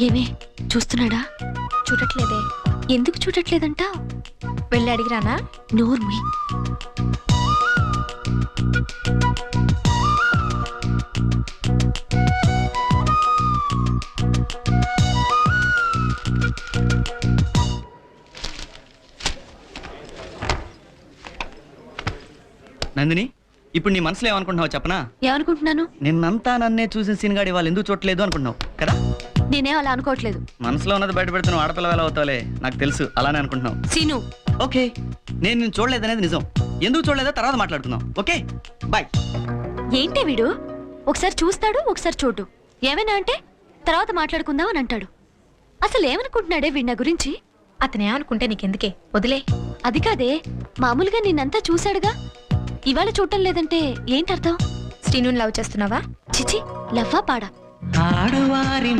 ఏమే చూస్తున్నాడా? చూడట్లేదే. ఎందుకు చూడట్లేదంట? వెళ్ళి అడిగిరానా? నోర్మి. నందిని, ఇప్పుడు నీ మనసులో ఏమనుకుంటున్నావు చెప్పనా? ఏమనుకుంటున్నాను? నిన్నంతా నన్నే చూసిన సీన్గాడి వాళ్ళు ఎందుకు చూడలేదు అనుకుంటున్నావు కదా? నేనే అలా అనుకోవట్లేదు. మనసులో ఉన్నది బయట పెడుతున్నావు, ఆడపిల్ల వేళ అవుతావులే, నాకు తెలుసు. అలానే అనుకుంటున్నావు. సీను, ఓకే, నేను నిన్ను చూడలేదనేది నిజం. ఎందుకు చూడలేదో తర్వాత మాట్లాడుకుందాం. Okay bye. ఏంటి వీడు? ఒకసారి చూస్తాడు, ఒకసారి చూడు. ఏమైనా అంటే తర్వాత మాట్లాడుకుందాం అని అంటాడు. అసలు ఏమనుకుంటున్నాడే వీడి నా గురించి? అతనే అనుకుంటే నీకెందుకే, వదిలే. అది కాదే, మామూలుగా నిన్నంతా చూశాడుగా, ఇవాళ చూడటం లేదంటే ఏంటర్థం? శ్రీనుని లవ్ చేస్తున్నావా? చిచి, లవ్వా పాడా? ఆడువారి